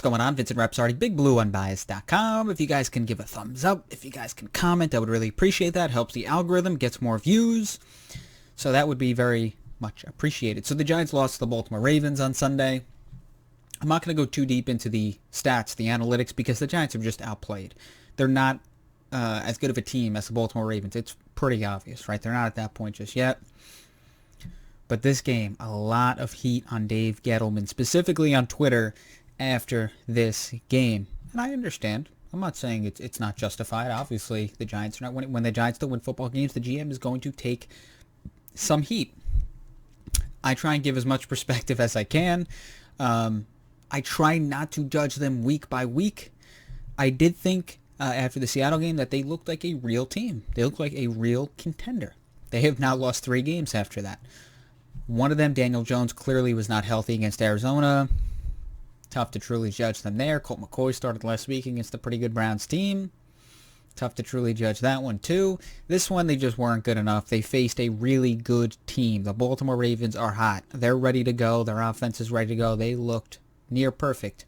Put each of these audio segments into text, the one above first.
going on? Vincent Repsardi, BigBlueUnbiased.com. If you guys can give a thumbs up, if you guys can comment, I would really appreciate that. Helps the algorithm, gets more views. So that would be very much appreciated. So the Giants lost to the Baltimore Ravens on Sunday. I'm not going to go too deep into the stats, the analytics, because the Giants have just outplayed. They're not as good of a team as the Baltimore Ravens. It's pretty obvious, right? They're not at that point just yet. But this game, a lot of heat on Dave Gettleman, specifically on Twitter after this game. And I understand. I'm not saying it's not justified. Obviously, the Giants are not winning. When the Giants don't win football games, the GM is going to take some heat. I try and give as much perspective as I can. I try not to judge them week by week. I did think after the Seattle game that they looked like a real team. They looked like a real contender. They have now lost 3 games after that. One of them, Daniel Jones, clearly was not healthy against Arizona. Tough to truly judge them there. Colt McCoy started last week against a pretty good Browns team. Tough to truly judge that one too. This one, they just weren't good enough. They faced a really good team. The Baltimore Ravens are hot. They're ready to go. Their offense is ready to go. They looked near perfect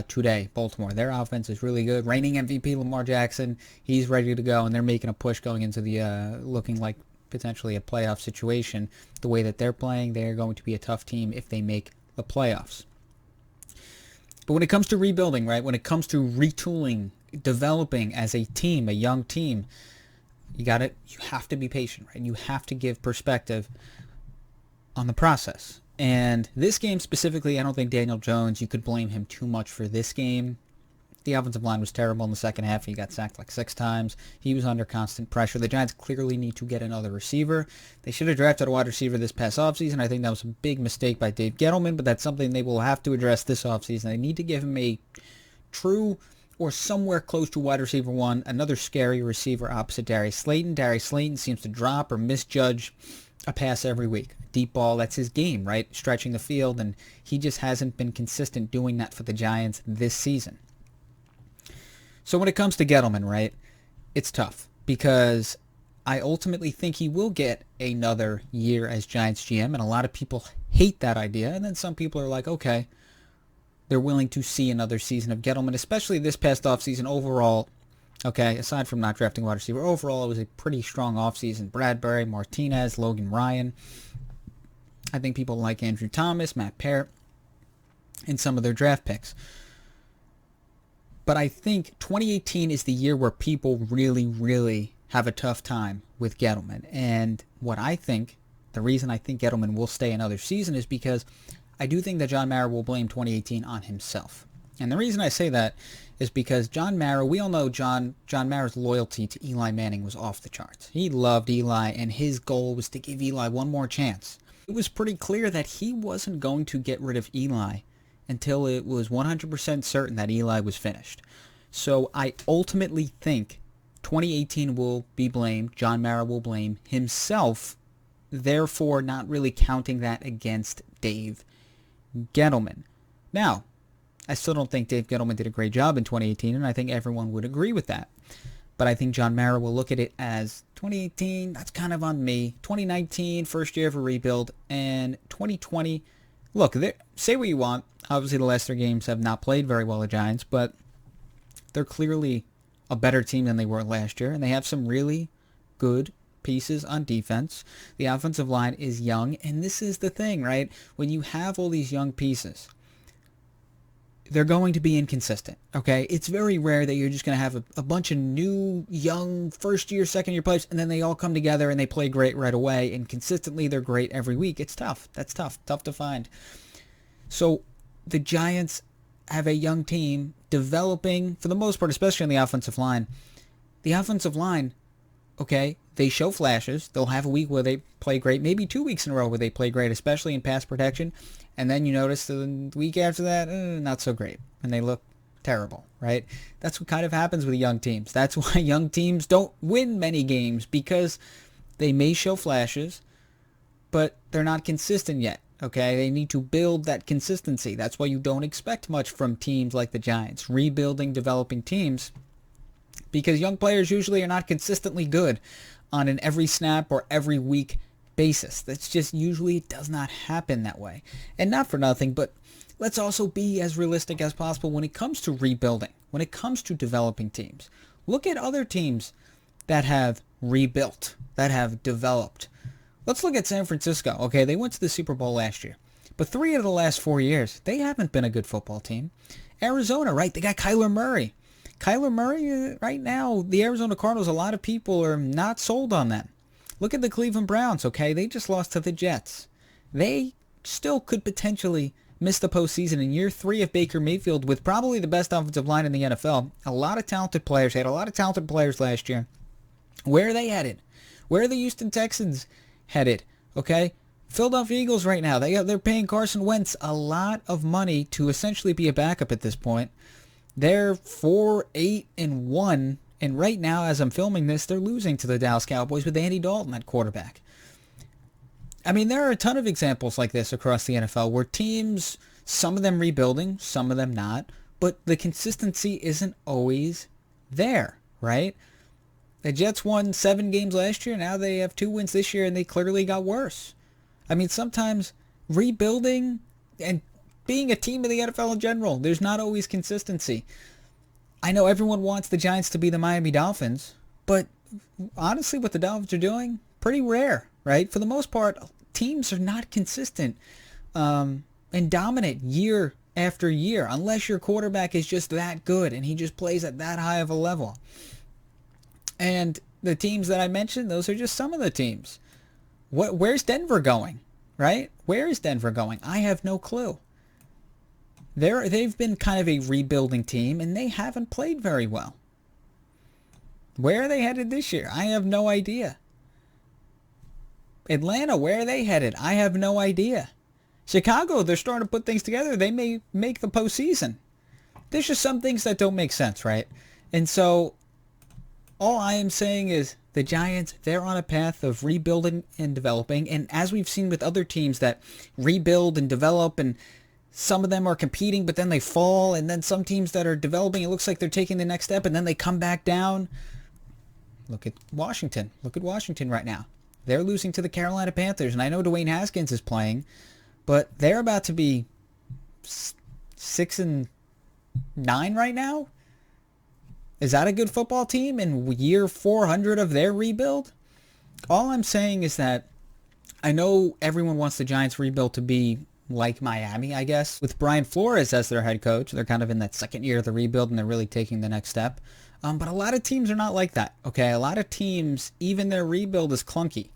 today, Baltimore. Their offense is really good. Reigning MVP Lamar Jackson, he's ready to go, and they're making a push going into the looking like potentially a playoff situation. The way that they're playing, they're going to be a tough team if they make the playoffs. But when it comes to rebuilding, right, when it comes to retooling, developing as a team, a young team, you have to be patient, right? You have to give perspective on the process. And this game specifically, I don't think Daniel Jones, you could blame him too much for this game. The offensive line was terrible in the second half. He got sacked like 6 times. He was under constant pressure. The Giants clearly need to get another receiver. They should have drafted a wide receiver this past offseason. I think that was a big mistake by Dave Gettleman, but that's something they will have to address this offseason. They need to give him a true or somewhere close to wide receiver 1, another scary receiver opposite Darius Slayton. Darius Slayton seems to drop or misjudge a pass every week. Deep ball, that's his game, right? Stretching the field, and he just hasn't been consistent doing that for the Giants this season. So when it comes to Gettleman, right, it's tough because I ultimately think he will get another year as Giants GM, and a lot of people hate that idea, and then some people are like, okay, they're willing to see another season of Gettleman, especially this past offseason overall. Okay, aside from not drafting wide receiver, overall it was a pretty strong offseason. Bradbury, Martinez, Logan Ryan. I think people like Andrew Thomas, Matt Parrott, and some of their draft picks. But I think 2018 is the year where people really, really have a tough time with Gettleman. And what I think, the reason I think Gettleman will stay another season is because I do think that John Mara will blame 2018 on himself. And the reason I say that is because John Mara, we all know John Mara's loyalty to Eli Manning was off the charts. He loved Eli, and his goal was to give Eli one more chance. It was pretty clear that he wasn't going to get rid of Eli until it was 100% certain that Eli was finished. So I ultimately think 2018 will be blamed. John Mara will blame himself, therefore not really counting that against Dave Gettleman. Now, I still don't think Dave Gettleman did a great job in 2018, and I think everyone would agree with that. But I think John Mara will look at it as 2018, that's kind of on me. 2019, first year of a rebuild, and 2020, look, say what you want. Obviously, the last 3 games have not played very well, the Giants, but they're clearly a better team than they were last year, and they have some really good pieces on defense. The offensive line is young, and this is the thing, right? When you have all these young pieces, they're going to be inconsistent, okay? It's very rare that you're just going to have a bunch of new, young, first-year, second-year players, and then they all come together and they play great right away, and consistently they're great every week. It's tough. That's tough to find. So the Giants have a young team developing, for the most part, especially on the offensive line. The offensive line, okay, they show flashes. They'll have a week where they play great, maybe 2 weeks in a row where they play great, especially in pass protection. And then you notice the week after that, not so great. And they look terrible, right? That's what kind of happens with young teams. That's why young teams don't win many games, because they may show flashes, but they're not consistent yet, okay? They need to build that consistency. That's why you don't expect much from teams like the Giants, rebuilding, developing teams, because young players usually are not consistently good on an every snap or every week basis. That's just usually, it does not happen that way. And not for nothing, but let's also be as realistic as possible when it comes to rebuilding, when it comes to developing teams. Look at other teams that have rebuilt, that have developed. Let's look at San Francisco. Okay, they went to the Super Bowl last year. But 3 of the last 4 years, they haven't been a good football team. Arizona, right? They got Kyler Murray. Kyler Murray, right now, the Arizona Cardinals, a lot of people are not sold on them. Look at the Cleveland Browns, okay? They just lost to the Jets. They still could potentially miss the postseason in year 3 of Baker Mayfield with probably the best offensive line in the NFL. A lot of talented players. They had a lot of talented players last year. Where are they headed? Where are the Houston Texans headed? Okay? Philadelphia Eagles right now, they're paying Carson Wentz a lot of money to essentially be a backup at this point. They're 4-8-1, and right now, as I'm filming this, they're losing to the Dallas Cowboys with Andy Dalton at quarterback. I mean, there are a ton of examples like this across the NFL where teams, some of them rebuilding, some of them not, but the consistency isn't always there, right? The Jets won 7 games last year, now they have 2 wins this year, and they clearly got worse. I mean, sometimes rebuilding and being a team in the NFL in general, there's not always consistency. I know everyone wants the Giants to be the Miami Dolphins, but honestly, what the Dolphins are doing, pretty rare, right? For the most part, teams are not consistent and dominant year after year unless your quarterback is just that good and he just plays at that high of a level. And the teams that I mentioned, those are just some of the teams. Where's Denver going, right? Where is Denver going? I have no clue. They've been kind of a rebuilding team, and they haven't played very well. Where are they headed this year? I have no idea. Atlanta, where are they headed? I have no idea. Chicago, they're starting to put things together. They may make the postseason. There's just some things that don't make sense, right? And so all I am saying is the Giants, they're on a path of rebuilding and developing. And as we've seen with other teams that rebuild and develop, and some of them are competing, but then they fall. And then some teams that are developing, it looks like they're taking the next step, and then they come back down. Look at Washington. Look at Washington right now. They're losing to the Carolina Panthers. And I know Dwayne Haskins is playing, but they're about to be 6-9 right now. Is that a good football team in year 400 of their rebuild? All I'm saying is that I know everyone wants the Giants rebuild to be like Miami, I guess. With Brian Flores as their head coach, they're kind of in that second year of the rebuild and they're really taking the next step. But a lot of teams are not like that, okay? A lot of teams, even their rebuild is clunky.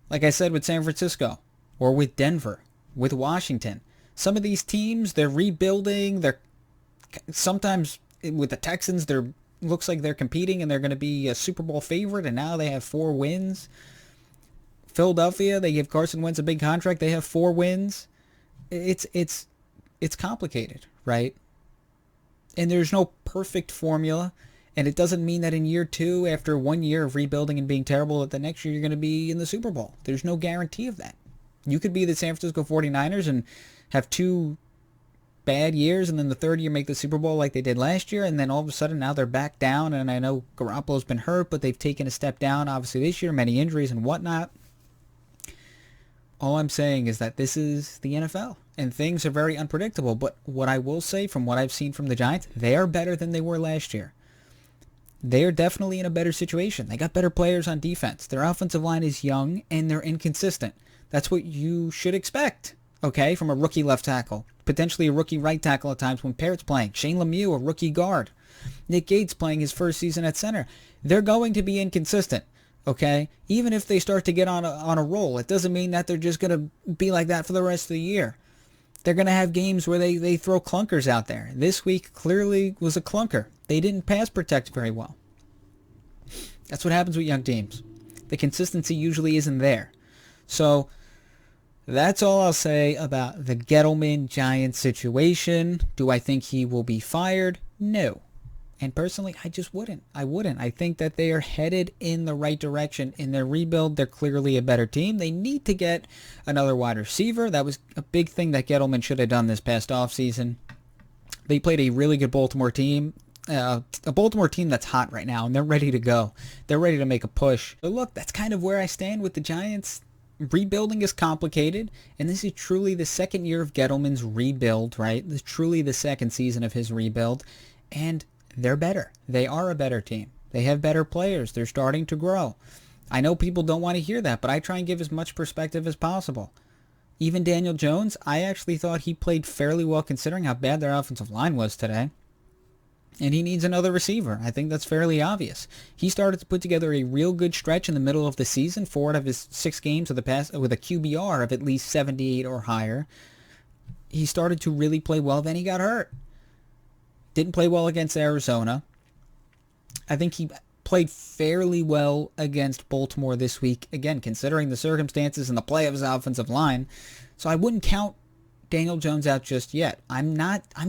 Like I said with San Francisco or with Denver, with Washington. Some of these teams, they're rebuilding. They're sometimes with the Texans, looks like they're competing and they're going to be a Super Bowl favorite, and now they have 4 wins. Philadelphia, they give Carson Wentz a big contract. They have 4 wins. It's complicated, right? And there's no perfect formula, and it doesn't mean that in year 2, after 1 year of rebuilding and being terrible, that the next year you're going to be in the Super Bowl. There's no guarantee of that. You could be the San Francisco 49ers and have 2 bad years, and then the third year make the Super Bowl like they did last year, and then all of a sudden now they're back down. And I know Garoppolo's been hurt, but they've taken a step down obviously this year, many injuries and whatnot. All I'm saying is that this is the NFL and things are very unpredictable. But what I will say from what I've seen from the Giants, they are better than they were last year. They are definitely in a better situation. They got better players on defense. Their offensive line is young and they're inconsistent. That's what you should expect, okay, from a rookie left tackle. Potentially a rookie right tackle at times when Parrott's playing. Shane Lemieux, a rookie guard. Nick Gates playing his first season at center. They're going to be inconsistent, okay? Even if they start to get on a roll, it doesn't mean that they're just going to be like that for the rest of the year. They're going to have games where they throw clunkers out there. This week clearly was a clunker. They didn't pass protect very well. That's what happens with young teams. The consistency usually isn't there. So that's all I'll say about the Gettleman Giants situation. Do I think he will be fired? No. And personally, I just wouldn't. I wouldn't. I think that they are headed in the right direction. In their rebuild, they're clearly a better team. They need to get another wide receiver. That was a big thing that Gettleman should have done this past offseason. They played a really good Baltimore team. A Baltimore team that's hot right now, and they're ready to go. They're ready to make a push. But look, that's kind of where I stand with the Giants. rebuilding is complicated, and this is truly the second year of Gettleman's rebuild, right? This is truly the second season of his rebuild, and they're better. They are a better team. They have better players. They're starting to grow. I know people don't want to hear that, but I try and give as much perspective as possible. Even Daniel Jones, I actually thought he played fairly well considering how bad their offensive line was today. And he needs another receiver. I think that's fairly obvious. He started to put together a real good stretch in the middle of the season, 4 out of his 6 games with a QBR of at least 78 or higher. He started to really play well, then he got hurt. Didn't play well against Arizona. I think he played fairly well against Baltimore this week, again, considering the circumstances and the play of his offensive line. So I wouldn't count Daniel Jones out just yet. I'm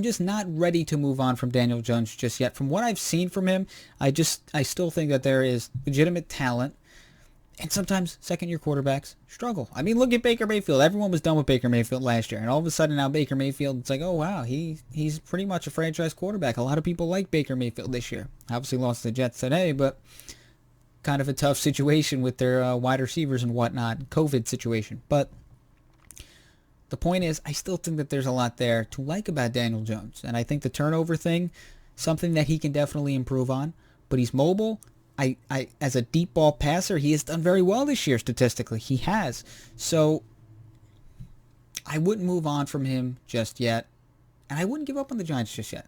just not ready to move on from Daniel Jones just yet. From what I've seen from him, I still think that there is legitimate talent, and sometimes second-year quarterbacks struggle. I mean, look at Baker Mayfield. Everyone was done with Baker Mayfield last year, and all of a sudden now Baker Mayfield, it's like, oh wow, he's pretty much a franchise quarterback. A lot of people like Baker Mayfield this year. Obviously lost to the Jets today, but kind of a tough situation with their wide receivers and whatnot, COVID situation. But the point is, I still think that there's a lot there to like about Daniel Jones. And I think the turnover thing, something that he can definitely improve on. But he's mobile. As a deep ball passer, he has done very well this year statistically. He has. So I wouldn't move on from him just yet. And I wouldn't give up on the Giants just yet.